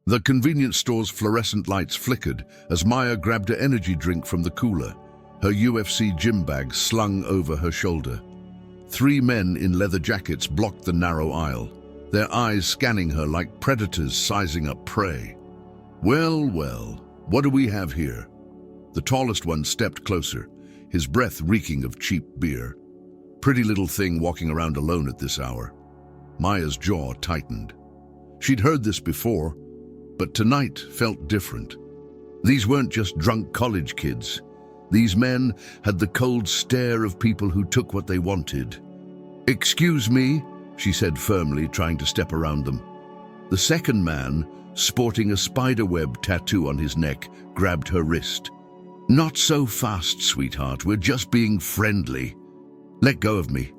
The convenience store's fluorescent lights flickered as Maya grabbed her energy drink from the cooler, her UFC gym bag slung over her shoulder. 3 men in leather jackets blocked the narrow aisle, their eyes scanning her like predators sizing up prey. Well, what do we have here? The tallest one stepped closer, his breath reeking of cheap beer. Pretty little thing walking around alone at this hour. Maya's jaw tightened. She'd heard this before, but tonight felt different. These weren't just drunk college kids. These men had the cold stare of people who took what they wanted. "Excuse me," she said firmly, trying to step around them. The second man, sporting a spiderweb tattoo on his neck, grabbed her wrist. "Not so fast, sweetheart. We're just being friendly. Let go of me."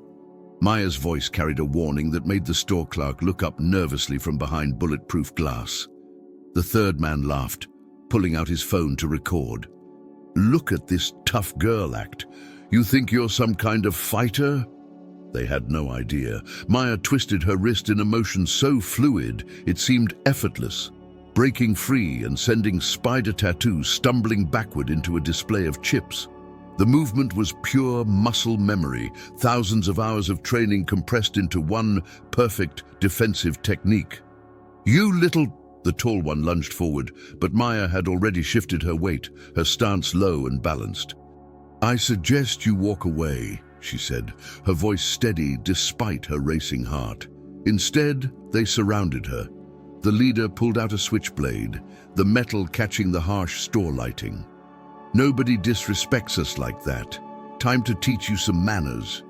Maya's voice carried a warning that made the store clerk look up nervously from behind bulletproof glass. The third man laughed, pulling out his phone to record. "Look at this tough girl act. You think you're some kind of fighter?" They had no idea. Maya twisted her wrist in a motion so fluid it seemed effortless, breaking free and sending spider tattoos stumbling backward into a display of chips. The movement was pure muscle memory, thousands of hours of training compressed into one perfect defensive technique. "You little..." The tall one lunged forward, but Maya had already shifted her weight, her stance low and balanced. "I suggest you walk away," she said, her voice steady despite her racing heart. Instead, they surrounded her. The leader pulled out a switchblade, the metal catching the harsh store lighting. "Nobody disrespects us like that. Time to teach you some manners."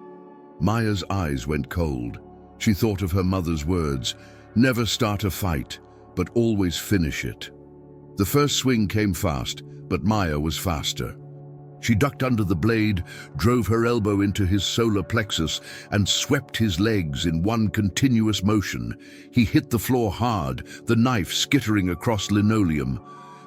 Maya's eyes went cold. She thought of her mother's words, "Never start a fight, but always finish it." The first swing came fast, but Maya was faster. She ducked under the blade, drove her elbow into his solar plexus, and swept his legs in one continuous motion. He hit the floor hard, the knife skittering across linoleum.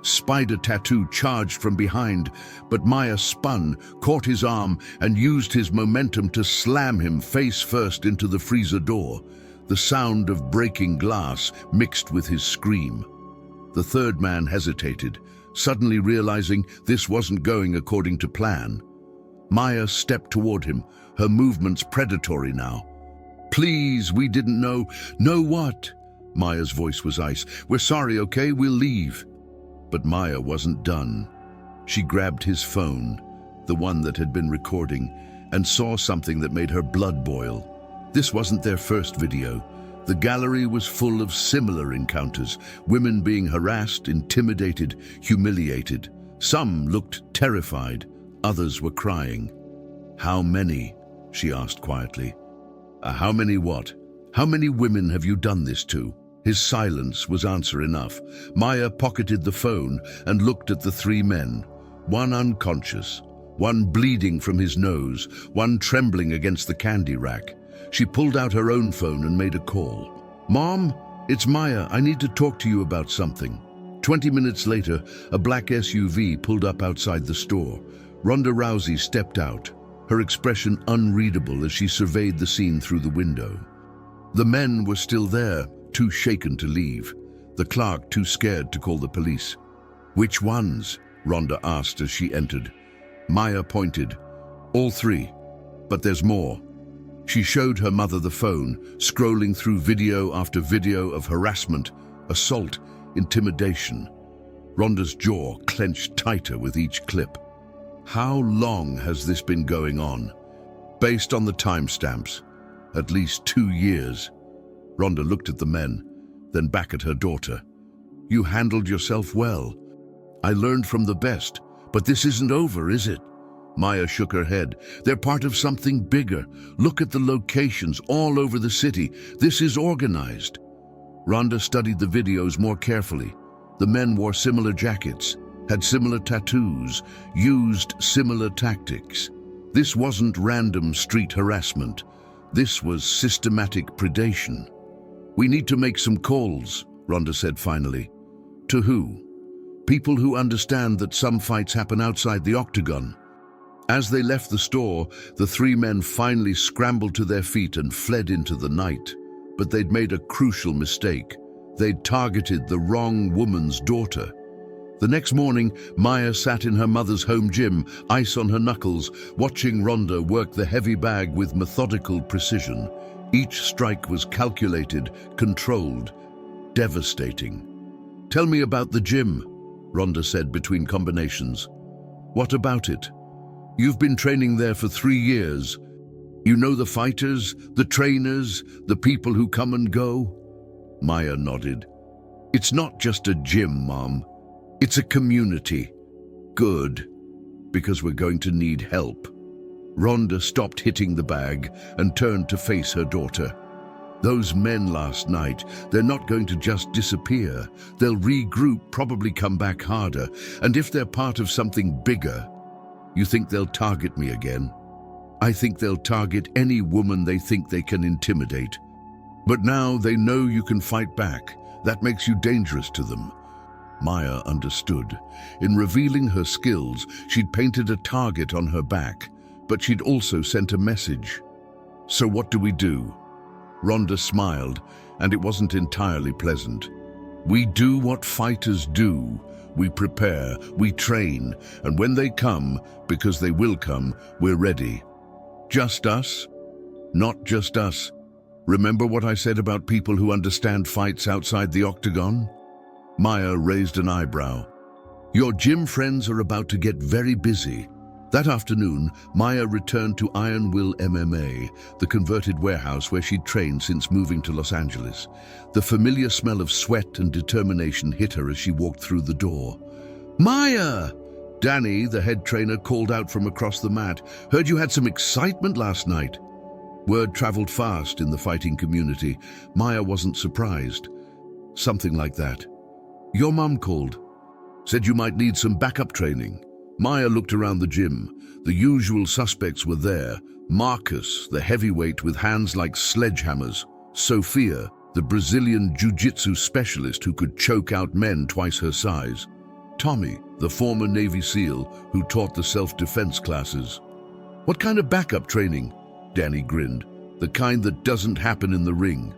Spider tattoo charged from behind, but Maya spun, caught his arm, and used his momentum to slam him face first into the freezer door. The sound of breaking glass mixed with his scream. The third man hesitated, suddenly realizing this wasn't going according to plan. Maya stepped toward him, her movements predatory now. "Please, we didn't know." "Know what?" Maya's voice was ice. "We're sorry, okay? We'll leave." But Maya wasn't done. She grabbed his phone, the one that had been recording, and saw something that made her blood boil. This wasn't their first video. The gallery was full of similar encounters, women being harassed, intimidated, humiliated. Some looked terrified, others were crying. "How many?" she asked quietly. How many what? How many women have you done this to?" His silence was answer enough. Maya pocketed the phone and looked at the 3 men, one unconscious, one bleeding from his nose, one trembling against the candy rack. She pulled out her own phone and made a call. "Mom, it's Maya. I need to talk to you about something." 20 minutes later, a black SUV pulled up outside the store. Ronda Rousey stepped out, her expression unreadable as she surveyed the scene through the window. The men were still there, too shaken to leave. The clerk too scared to call the police. "Which ones?" Ronda asked as she entered. Maya pointed. "All 3. But there's more." She showed her mother the phone, scrolling through video after video of harassment, assault, intimidation. Ronda's jaw clenched tighter with each clip. How long has this been going on? Based on the timestamps, at least 2 years. Ronda looked at the men, then back at her daughter. "You handled yourself well. I learned from the best, but this isn't over, is it?" Maya shook her head. "They're part of something bigger. Look at the locations all over the city. This is organized." Ronda studied the videos more carefully. The men wore similar jackets, had similar tattoos, used similar tactics. This wasn't random street harassment. This was systematic predation. "We need to make some calls," Ronda said finally. "To who?" "People who understand that some fights happen outside the octagon." As they left the store, the 3 men finally scrambled to their feet and fled into the night. But they'd made a crucial mistake. They'd targeted the wrong woman's daughter. The next morning, Maya sat in her mother's home gym, ice on her knuckles, watching Ronda work the heavy bag with methodical precision. Each strike was calculated, controlled, devastating. "Tell me about the gym," Ronda said between combinations. "What about it? You've been training there for 3 years. You know the fighters, the trainers, the people who come and go?" Maya nodded. "It's not just a gym, Mom. It's a community." "Good, because we're going to need help." Ronda stopped hitting the bag and turned to face her daughter. "Those men last night, they're not going to just disappear. They'll regroup, probably come back harder. And if they're part of something bigger, you think they'll target me again?" "I think they'll target any woman they think they can intimidate. But now they know you can fight back. That makes you dangerous to them." Maya understood. In revealing her skills, she'd painted a target on her back, but she'd also sent a message. "So what do we do?" Ronda smiled, and it wasn't entirely pleasant. "We do what fighters do. We prepare, we train, and when they come, because they will come, we're ready." "Just us?" "Not just us. Remember what I said about people who understand fights outside the octagon?" Maya raised an eyebrow. "Your gym friends are about to get very busy." That afternoon, Maya returned to Iron Will MMA, the converted warehouse where she'd trained since moving to Los Angeles. The familiar smell of sweat and determination hit her as she walked through the door. "Maya!" Danny, the head trainer, called out from across the mat. "Heard you had some excitement last night." Word traveled fast in the fighting community. Maya wasn't surprised. "Something like that." "Your mum called. Said you might need some backup training." Maya looked around the gym. The usual suspects were there. Marcus, the heavyweight with hands like sledgehammers. Sophia, the Brazilian jiu-jitsu specialist who could choke out men twice her size. Tommy, the former Navy SEAL who taught the self-defense classes. "What kind of backup training?" Danny grinned. "The kind that doesn't happen in the ring."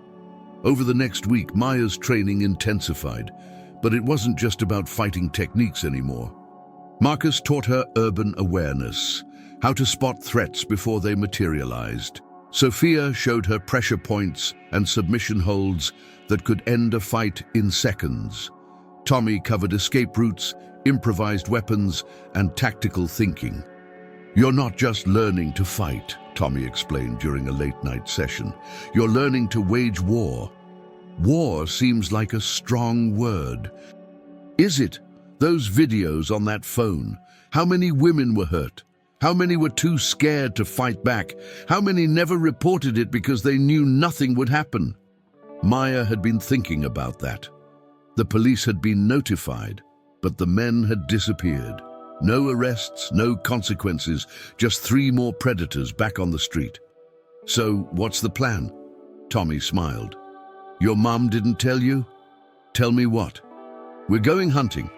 Over the next week, Maya's training intensified, but it wasn't just about fighting techniques anymore. Marcus taught her urban awareness, how to spot threats before they materialized. Sophia showed her pressure points and submission holds that could end a fight in seconds. Tommy covered escape routes, improvised weapons, and tactical thinking. "You're not just learning to fight," Tommy explained during a late-night session. "You're learning to wage war." War seems like a strong word. Is it? Those videos on that phone. How many women were hurt? How many were too scared to fight back? How many never reported it because they knew nothing would happen? Maya had been thinking about that. The police had been notified, but the men had disappeared. No arrests, no consequences, just 3 more predators back on the street. "So, what's the plan?" Tommy smiled. "Your mum didn't tell you?" "Tell me what?" "We're going hunting.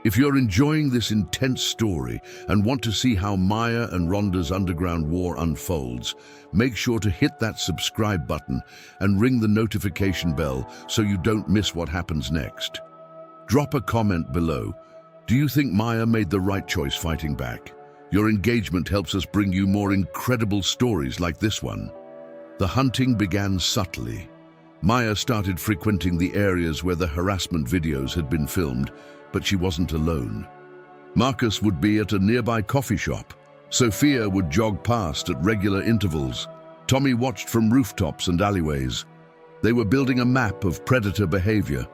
If you're enjoying this intense story and want to see how Maya and Ronda's underground war unfolds, make sure to hit that subscribe button and ring the notification bell so you don't miss what happens next. Drop a comment below. Do you think Maya made the right choice fighting back? Your engagement helps us bring you more incredible stories like this one. The hunting began subtly. Maya started frequenting the areas where the harassment videos had been filmed, but she wasn't alone. Marcus would be at a nearby coffee shop. Sophia would jog past at regular intervals. Tommy watched from rooftops and alleyways. They were building a map of predator behavior.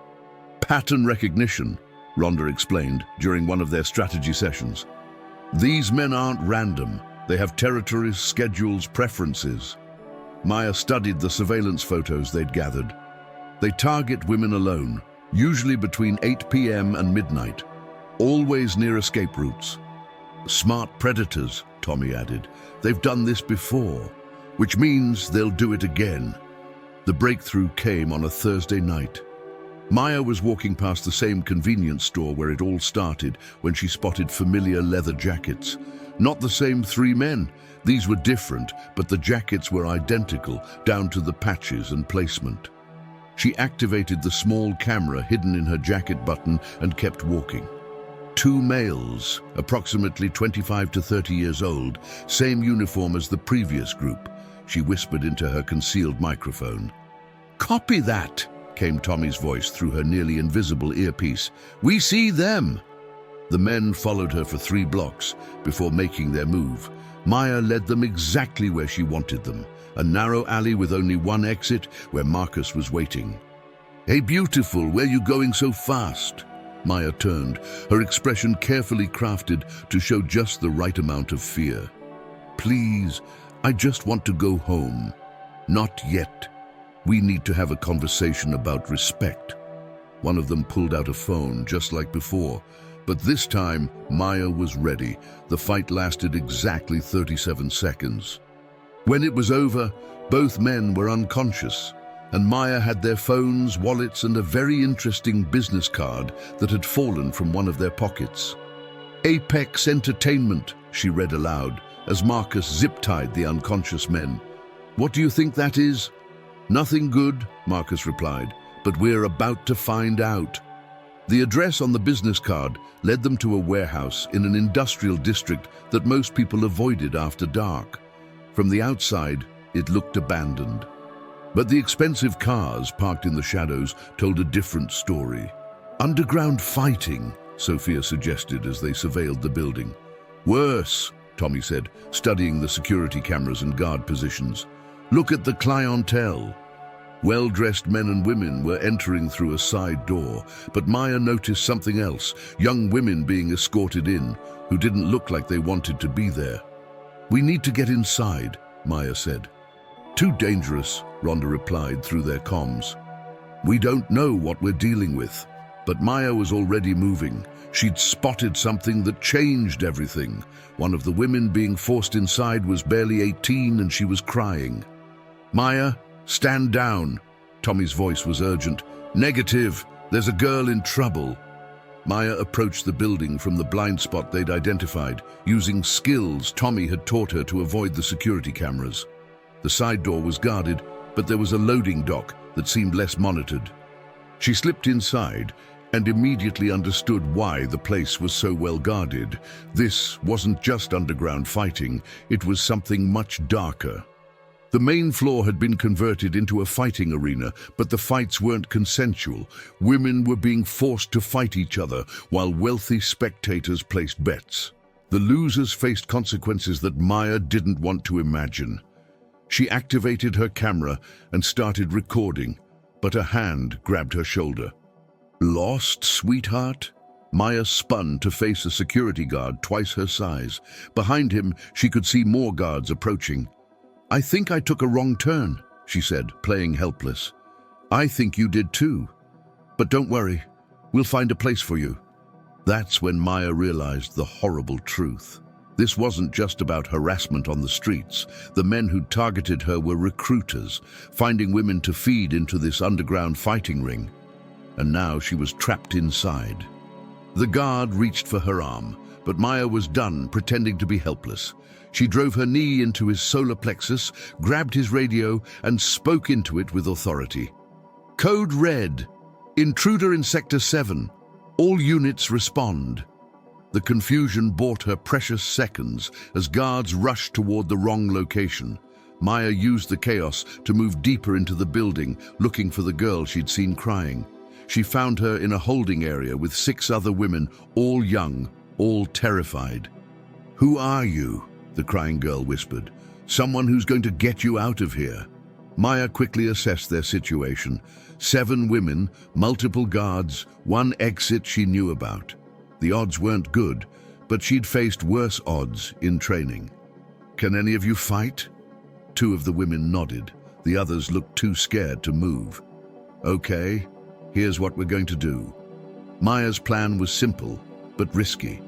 "Pattern recognition," Ronda explained during one of their strategy sessions. "These men aren't random. They have territories, schedules, preferences." Maya studied the surveillance photos they'd gathered. They target women alone, usually between 8 p.m. and midnight, always near escape routes. "Smart predators," Tommy added. "They've done this before, which means they'll do it again." The breakthrough came on a Thursday night. Maya was walking past the same convenience store where it all started when she spotted familiar leather jackets. Not the same 3 men. These were different, but the jackets were identical, down to the patches and placement. She activated the small camera hidden in her jacket button and kept walking. Two males, approximately 25 to 30 years old, same uniform as the previous group. She whispered into her concealed microphone. "Copy that," came Tommy's voice through her nearly invisible earpiece. "We see them." The men followed her for 3 blocks before making their move. Maya led them exactly where she wanted them, a narrow alley with only one exit where Marcus was waiting. "Hey, beautiful, where you going so fast?" Maya turned, her expression carefully crafted to show just the right amount of fear. "Please, I just want to go home." "Not yet. We need to have a conversation about respect." One of them pulled out a phone, just like before. But this time, Maya was ready. The fight lasted exactly 37 seconds. When it was over, both men were unconscious, and Maya had their phones, wallets, and a very interesting business card that had fallen from one of their pockets. "Apex Entertainment," she read aloud, as Marcus zip-tied the unconscious men. "What do you think that is?" "Nothing good," Marcus replied, "but we're about to find out." The address on the business card led them to a warehouse in an industrial district that most people avoided after dark. From the outside, it looked abandoned. But the expensive cars parked in the shadows told a different story. "Underground fighting," Sophia suggested as they surveilled the building. "Worse," Tommy said, studying the security cameras and guard positions. "Look at the clientele." Well-dressed men and women were entering through a side door, but Maya noticed something else, young women being escorted in, who didn't look like they wanted to be there. "We need to get inside," Maya said. "Too dangerous," Ronda replied through their comms. "We don't know what we're dealing with." But Maya was already moving. She'd spotted something that changed everything. One of the women being forced inside was barely 18 and she was crying. "Maya, stand down." Tommy's voice was urgent. "Negative. There's a girl in trouble." Maya approached the building from the blind spot they'd identified, using skills Tommy had taught her to avoid the security cameras. The side door was guarded, but there was a loading dock that seemed less monitored. She slipped inside and immediately understood why the place was so well guarded. This wasn't just underground fighting, it was something much darker. The main floor had been converted into a fighting arena, but the fights weren't consensual. Women were being forced to fight each other, while wealthy spectators placed bets. The losers faced consequences that Maya didn't want to imagine. She activated her camera and started recording, but a hand grabbed her shoulder. "Lost, sweetheart?" Maya spun to face a security guard twice her size. Behind him, she could see more guards approaching. "I think I took a wrong turn," she said, playing helpless. "I think you did too. But don't worry, we'll find a place for you." That's when Maya realized the horrible truth. This wasn't just about harassment on the streets. The men who targeted her were recruiters, finding women to feed into this underground fighting ring. And now she was trapped inside. The guard reached for her arm, but Maya was done pretending to be helpless. She drove her knee into his solar plexus, grabbed his radio, and spoke into it with authority. "Code Red. Intruder in Sector 7. All units respond." The confusion bought her precious seconds as guards rushed toward the wrong location. Maya used the chaos to move deeper into the building, looking for the girl she'd seen crying. She found her in a holding area with 6 other women, all young, all terrified. "Who are you?" the crying girl whispered. "Someone who's going to get you out of here." Maya quickly assessed their situation. 7 women, multiple guards, 1 exit she knew about. The odds weren't good, but she'd faced worse odds in training. "Can any of you fight?" 2 of the women nodded. The others looked too scared to move. "Okay, here's what we're going to do." Maya's plan was simple, but risky.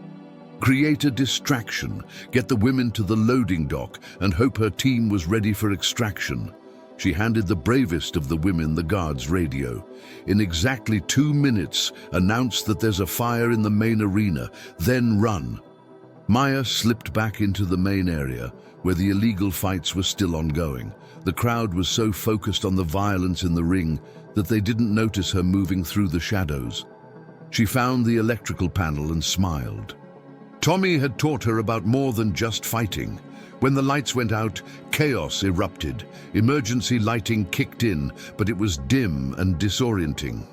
Create a distraction, get the women to the loading dock, and hope her team was ready for extraction. She handed the bravest of the women the guard's radio. In exactly 2 minutes, announced that there's a fire in the main arena, then run. Maya slipped back into the main area, where the illegal fights were still ongoing. The crowd was so focused on the violence in the ring that they didn't notice her moving through the shadows. She found the electrical panel and smiled. Tommy had taught her about more than just fighting. When the lights went out, chaos erupted. Emergency lighting kicked in, but it was dim and disorienting.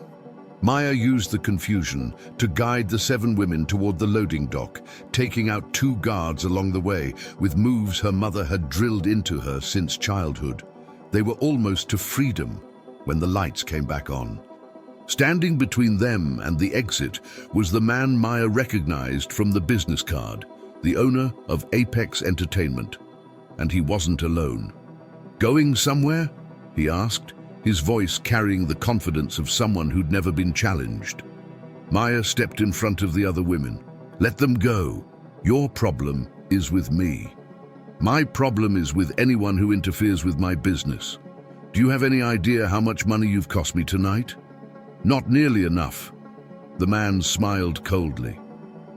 Maya used the confusion to guide the 7 women toward the loading dock, taking out 2 guards along the way with moves her mother had drilled into her since childhood. They were almost to freedom when the lights came back on. Standing between them and the exit was the man Maya recognized from the business card, the owner of Apex Entertainment. And he wasn't alone. "Going somewhere?" he asked, his voice carrying the confidence of someone who'd never been challenged. Maya stepped in front of the other women. "Let them go. Your problem is with me. My problem is with anyone who interferes with my business. Do you have any idea how much money you've cost me tonight?" "Not nearly enough." The man smiled coldly.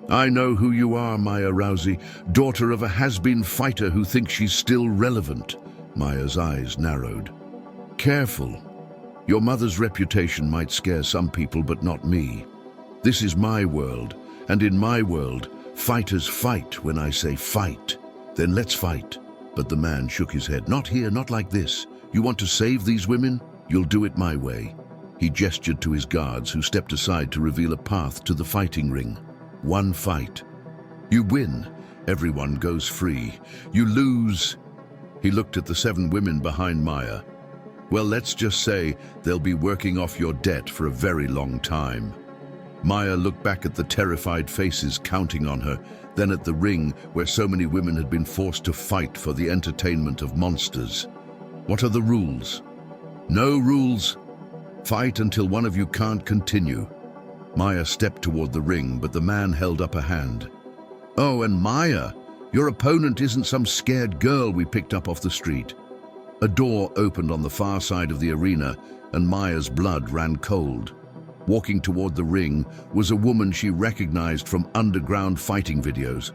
"I know who you are, Maya Rousey, daughter of a has-been fighter who thinks she's still relevant." Maya's eyes narrowed. "Careful. Your mother's reputation might scare some people, but not me. This is my world, and in my world, fighters fight when I say fight. Then let's fight." But the man shook his head. "Not here, not like this. You want to save these women? You'll do it my way." He gestured to his guards, who stepped aside to reveal a path to the fighting ring. 1 fight. You win, everyone goes free. You lose. He looked at the 7 women behind Maya. "Well, let's just say they'll be working off your debt for a very long time." Maya looked back at the terrified faces counting on her, then at the ring where so many women had been forced to fight for the entertainment of monsters. "What are the rules?" "No rules. Fight until one of you can't continue." Maya stepped toward the ring, but the man held up a hand. "Oh, and Maya, your opponent isn't some scared girl we picked up off the street." A door opened on the far side of the arena, and Maya's blood ran cold. Walking toward the ring was a woman she recognized from underground fighting videos.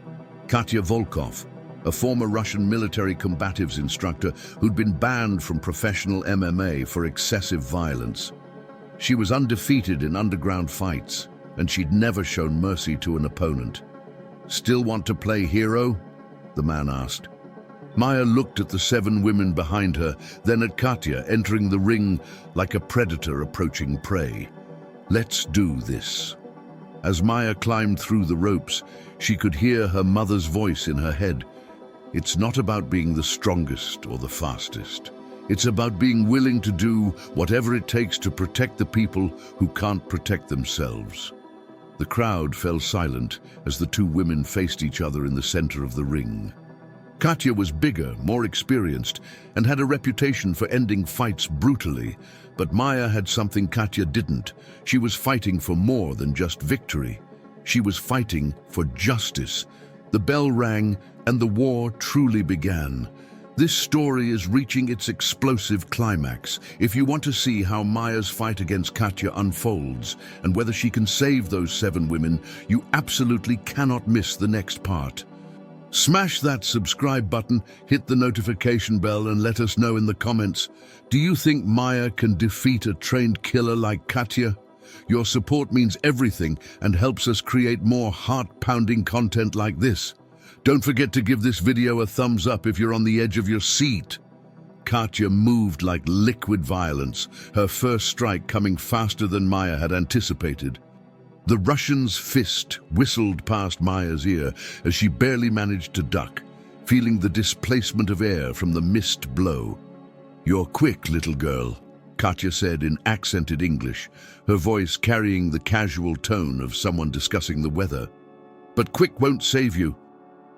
Katya Volkov, a former Russian military combatives instructor who'd been banned from professional MMA for excessive violence. She was undefeated in underground fights, and she'd never shown mercy to an opponent. "Still want to play hero?" the man asked. Maya looked at the 7 women behind her, then at Katya entering the ring like a predator approaching prey. "Let's do this." As Maya climbed through the ropes, she could hear her mother's voice in her head. "It's not about being the strongest or the fastest. It's about being willing to do whatever it takes to protect the people who can't protect themselves." The crowd fell silent as the 2 women faced each other in the center of the ring. Katya was bigger, more experienced, and had a reputation for ending fights brutally. But Maya had something Katya didn't. She was fighting for more than just victory. She was fighting for justice. The bell rang, and the war truly began. This story is reaching its explosive climax. If you want to see how Maya's fight against Katya unfolds, and whether she can save those 7 women, you absolutely cannot miss the next part. Smash that subscribe button, hit the notification bell, and let us know in the comments. Do you think Maya can defeat a trained killer like Katya? Your support means everything and helps us create more heart-pounding content like this. Don't forget to give this video a thumbs up if you're on the edge of your seat. Katya moved like liquid violence, her first strike coming faster than Maya had anticipated. The Russian's fist whistled past Maya's ear as she barely managed to duck, feeling the displacement of air from the missed blow. "You're quick, little girl," Katya said in accented English, her voice carrying the casual tone of someone discussing the weather. "But quick won't save you."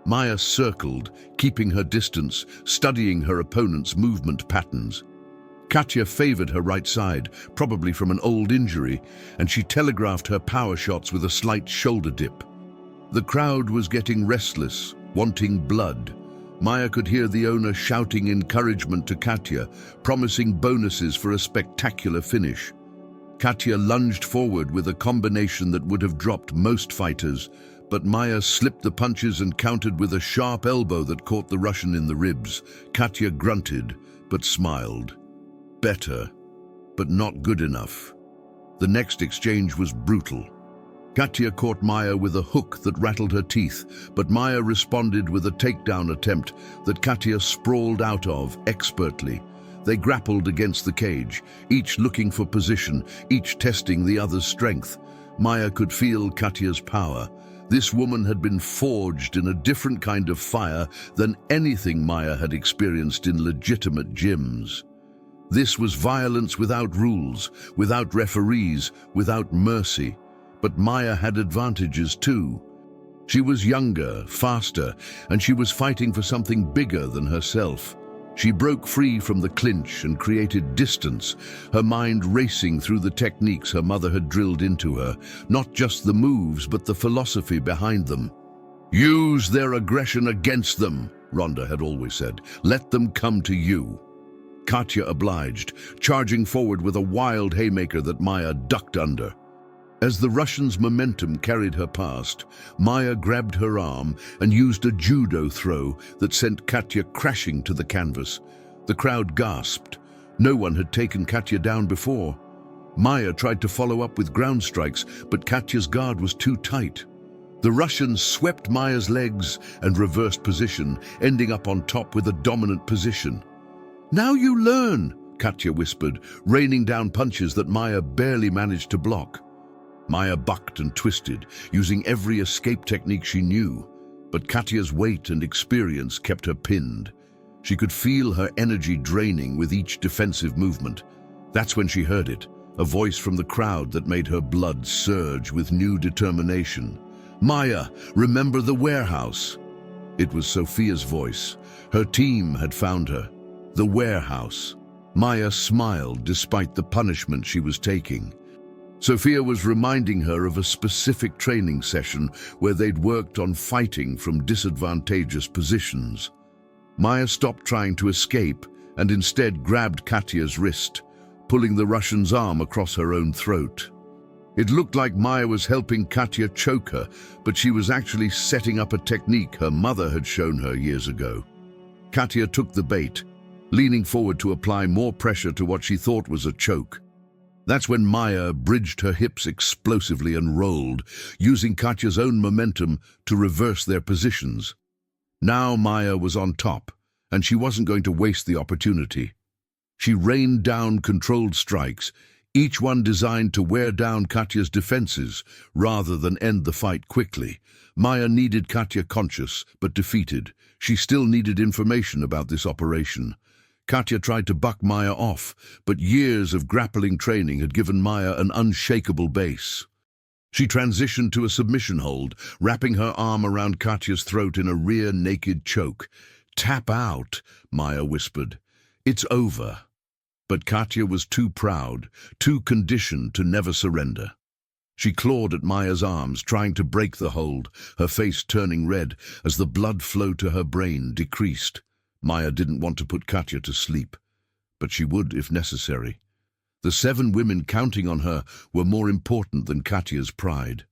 Maya circled, keeping her distance, studying her opponent's movement patterns. Katya favored her right side, probably from an old injury, and she telegraphed her power shots with a slight shoulder dip. The crowd was getting restless, wanting blood. Maya could hear the owner shouting encouragement to Katya, promising bonuses for a spectacular finish. Katya lunged forward with a combination that would have dropped most fighters, but Maya slipped the punches and countered with a sharp elbow that caught the Russian in the ribs. Katya grunted, but smiled. "Better." but not good enough. The next exchange was brutal. Katya caught Maya with a hook that rattled her teeth, but Maya responded with a takedown attempt that Katya sprawled out of expertly. They grappled against the cage, each looking for position, each testing the other's strength. Maya could feel Katya's power. This woman had been forged in a different kind of fire than anything Maya had experienced in legitimate gyms. This was violence without rules, without referees, without mercy. But Maya had advantages too. She was younger, faster, and she was fighting for something bigger than herself. She broke free from the clinch and created distance, her mind racing through the techniques her mother had drilled into her, not just the moves but the philosophy behind them. "Use their aggression against them," Ronda had always said. "Let them come to you." Katya obliged, charging forward with a wild haymaker that Maya ducked under. As the Russian's momentum carried her past, Maya grabbed her arm and used a judo throw that sent Katya crashing to the canvas. The crowd gasped. No one had taken Katya down before. Maya tried to follow up with ground strikes, but Katya's guard was too tight. The Russian swept Maya's legs and reversed position, ending up on top with a dominant position. "Now you learn," Katya whispered, raining down punches that Maya barely managed to block. Maya bucked and twisted, using every escape technique she knew, but Katya's weight and experience kept her pinned. She could feel her energy draining with each defensive movement. That's when she heard it, a voice from the crowd that made her blood surge with new determination. "Maya, remember the warehouse." It was Sophia's voice. Her team had found her. The warehouse. Maya smiled despite the punishment she was taking. Sophia was reminding her of a specific training session where they'd worked on fighting from disadvantageous positions. Maya stopped trying to escape and instead grabbed Katya's wrist, pulling the Russian's arm across her own throat. It looked like Maya was helping Katya choke her, but she was actually setting up a technique her mother had shown her years ago. Katya took the bait, leaning forward to apply more pressure to what she thought was a choke. That's when Maya bridged her hips explosively and rolled, using Katya's own momentum to reverse their positions. Now Maya was on top, and she wasn't going to waste the opportunity. She rained down controlled strikes, each one designed to wear down Katya's defenses rather than end the fight quickly. Maya needed Katya conscious but defeated. She still needed information about this operation. Katya tried to buck Maya off, but years of grappling training had given Maya an unshakable base. She transitioned to a submission hold, wrapping her arm around Katya's throat in a rear naked choke. "Tap out," Maya whispered. "It's over." But Katya was too proud, too conditioned to never surrender. She clawed at Maya's arms, trying to break the hold, her face turning red as the blood flow to her brain decreased. Maya didn't want to put Katya to sleep, but she would if necessary. The 7 women counting on her were more important than Katya's pride.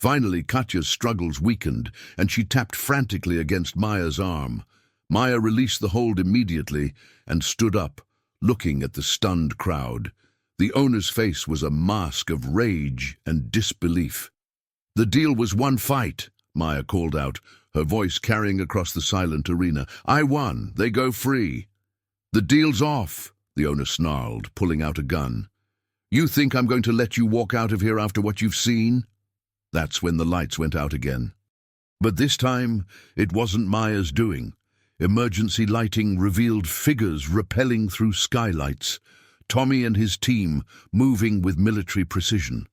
Finally, Katya's struggles weakened, and she tapped frantically against Maya's arm. Maya released the hold immediately and stood up, looking at the stunned crowd. The owner's face was a mask of rage and disbelief. "The deal was one fight," Maya called out, her voice carrying across the silent arena. "I won. They go free." "The deal's off," the owner snarled, pulling out a gun. "You think I'm going to let you walk out of here after what you've seen?" That's when the lights went out again. But this time, it wasn't Maya's doing. Emergency lighting revealed figures rappelling through skylights, Tommy and his team moving with military precision.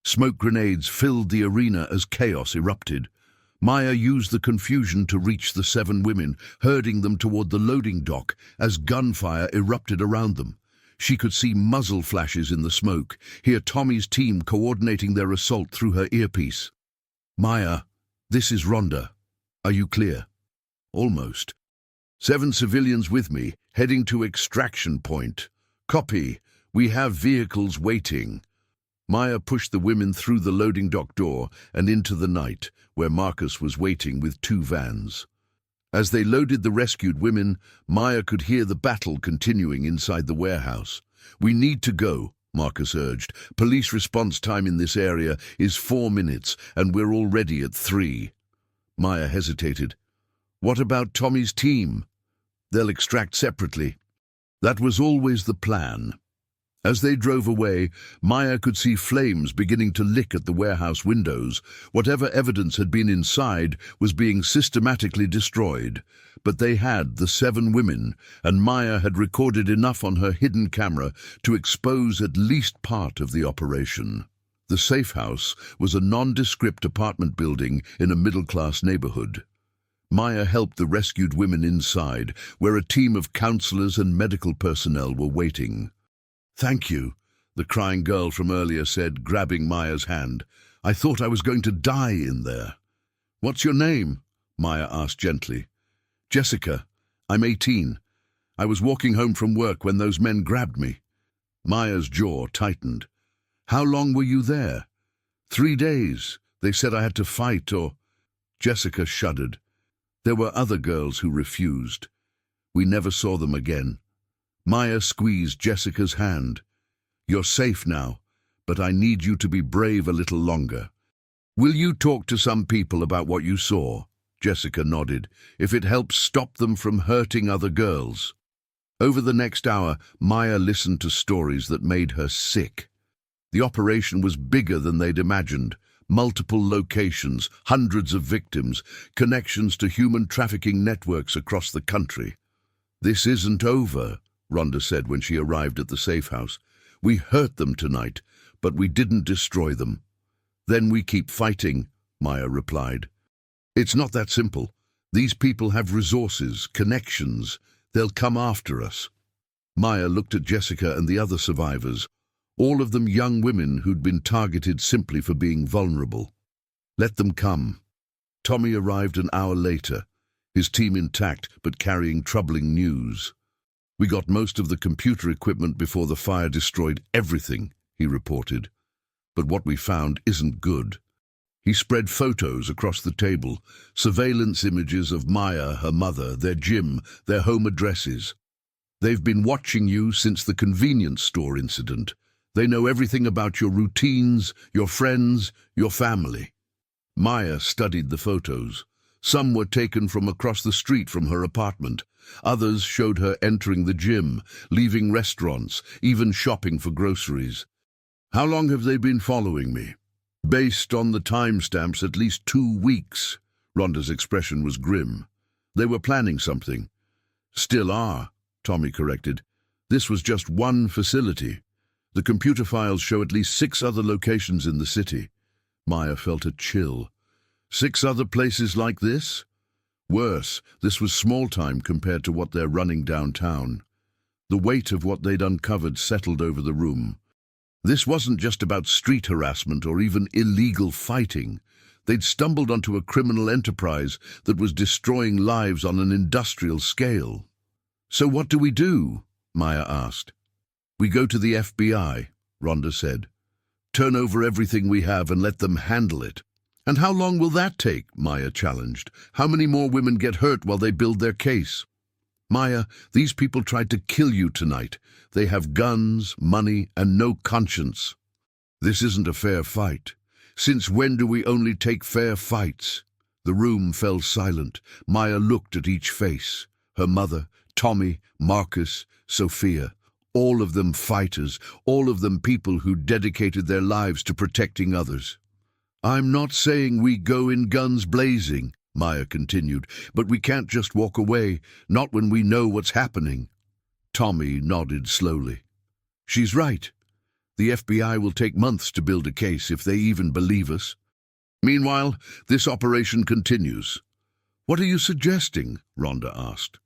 Smoke grenades filled the arena as chaos erupted. Maya used the confusion to reach the 7 women, herding them toward the loading dock as gunfire erupted around them. She could see muzzle flashes in the smoke, hear Tommy's team coordinating their assault through her earpiece. "Maya, this is Ronda. Are you clear?" "Almost. 7 civilians with me, heading to extraction point. Copy. We have vehicles waiting." Maya pushed the women through the loading dock door and into the night, where Marcus was waiting with 2 vans. As they loaded the rescued women, Maya could hear the battle continuing inside the warehouse. We need to go, Marcus urged. Police response time in this area is 4 minutes, and we're already at 3. Maya hesitated. What about Tommy's team? They'll extract separately. That was always the plan. As they drove away, Maya could see flames beginning to lick at the warehouse windows. Whatever evidence had been inside was being systematically destroyed. But they had the 7 women, and Maya had recorded enough on her hidden camera to expose at least part of the operation. The safe house was a nondescript apartment building in a middle-class neighborhood. Maya helped the rescued women inside, where a team of counselors and medical personnel were waiting. "Thank you," the crying girl from earlier said, grabbing Maya's hand. "I thought I was going to die in there." "What's your name?" Maya asked gently. "Jessica. I'm 18. I was walking home from work when those men grabbed me." Maya's jaw tightened. "How long were you there?" 3 days. They said I had to fight or—" Jessica shuddered. There were other girls who refused. We never saw them again. Maya squeezed Jessica's hand. "You're safe now, but I need you to be brave a little longer. Will you talk to some people about what you saw?" Jessica nodded. "If it helps stop them from hurting other girls." Over the next hour, Maya listened to stories that made her sick. The operation was bigger than they'd imagined. Multiple locations, hundreds of victims, connections to human trafficking networks across the country. "This isn't over," Ronda said when she arrived at the safe house. "We hurt them tonight, but we didn't destroy them." "Then we keep fighting," Maya replied. "It's not that simple. These people have resources, connections. They'll come after us." Maya looked at Jessica and the other survivors, all of them young women who'd been targeted simply for being vulnerable. "Let them come." Tommy arrived an hour later, his team intact but carrying troubling news. "We got most of the computer equipment before the fire destroyed everything," he reported. "But what we found isn't good." He spread photos across the table, surveillance images of Maya, her mother, their gym, their home addresses. "They've been watching you since the convenience store incident. They know everything about your routines, your friends, your family." Maya studied the photos. Some were taken from across the street from her apartment. Others showed her entering the gym, leaving restaurants, even shopping for groceries. "How long have they been following me?" "Based on the timestamps, at least 2 weeks." Ronda's expression was grim. "They were planning something." "Still are," Tommy corrected. "This was just one facility. The computer files show at least 6 other locations in the city." Maya felt a chill. 6 other places like this? Worse, this was small time compared to what they're running downtown. The weight of what they'd uncovered settled over the room. This wasn't just about street harassment or even illegal fighting. They'd stumbled onto a criminal enterprise that was destroying lives on an industrial scale. "So what do we do?" Maya asked. "We go to the FBI," Ronda said. "Turn over everything we have and let them handle it." "And how long will that take?" Maya challenged. "How many more women get hurt while they build their case?" "Maya, these people tried to kill you tonight. They have guns, money, and no conscience. This isn't a fair fight. Since when do we only take fair fights?" The room fell silent. Maya looked at each face. Her mother, Tommy, Marcus, Sophia. All of them fighters, all of them people who dedicated their lives to protecting others. "I'm not saying we go in guns blazing," Maya continued, "but we can't just walk away, not when we know what's happening." Tommy nodded slowly. "She's right. The FBI will take months to build a case if they even believe us. Meanwhile, this operation continues." "What are you suggesting?" Ronda asked.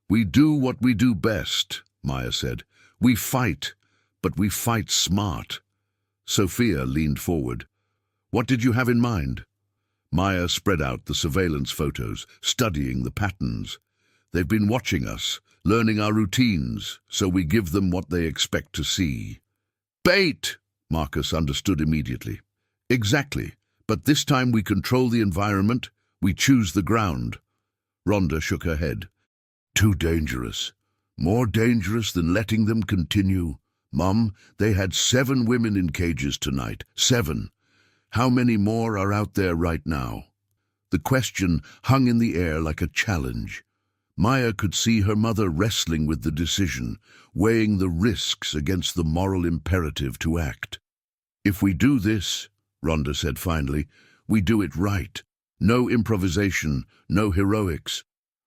"We do what we do best," Maya said. "We fight, but we fight smart." Sophia leaned forward. "What did you have in mind?" Maya spread out the surveillance photos, studying the patterns. "They've been watching us, learning our routines, so we give them what they expect to see." "Bait!" Marcus understood immediately. "Exactly, but this time we control the environment, we choose the ground." Ronda shook her head. "Too dangerous. More dangerous than letting them continue," Mom, they had 7 women in cages tonight. 7. How many more are out there right now? The question hung in the air like a challenge. Maya could see her mother wrestling with the decision, weighing the risks against the moral imperative to act. If we do this, Ronda said finally, we do it right. No improvisation, no heroics.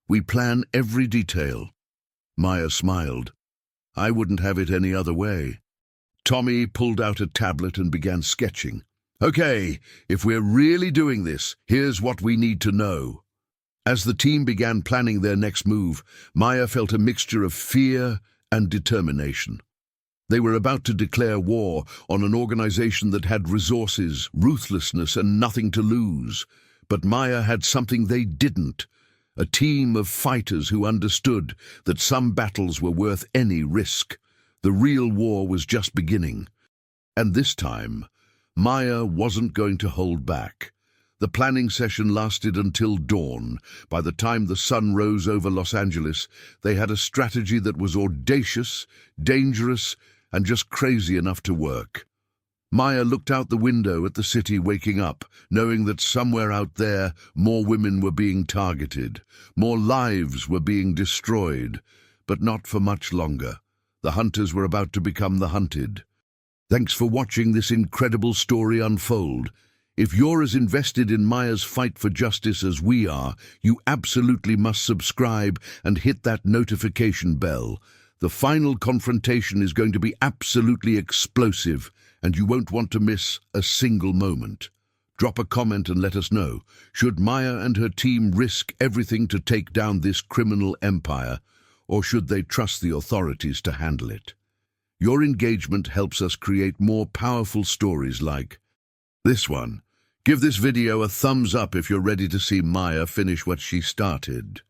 We plan every detail. Maya smiled. I wouldn't have it any other way. Tommy pulled out a tablet and began sketching. Okay, if we're really doing this, here's what we need to know. As the team began planning their next move, Maya felt a mixture of fear and determination. They were about to declare war on an organization that had resources, ruthlessness, and nothing to lose. But Maya had something they didn't. A team of fighters who understood that some battles were worth any risk. The real war was just beginning. And this time, Maya wasn't going to hold back. The planning session lasted until dawn. By the time the sun rose over Los Angeles, they had a strategy that was audacious, dangerous, and just crazy enough to work. Maya looked out the window at the city waking up, knowing that somewhere out there more women were being targeted, more lives were being destroyed, but not for much longer. The hunters were about to become the hunted. Thanks for watching this incredible story unfold. If you're as invested in Maya's fight for justice as we are, you absolutely must subscribe and hit that notification bell. The final confrontation is going to be absolutely explosive, and you won't want to miss a single moment. Drop a comment and let us know. Should Maya and her team risk everything to take down this criminal empire, or should they trust the authorities to handle it? Your engagement helps us create more powerful stories like this one. Give this video a thumbs up if you're ready to see Maya finish what she started.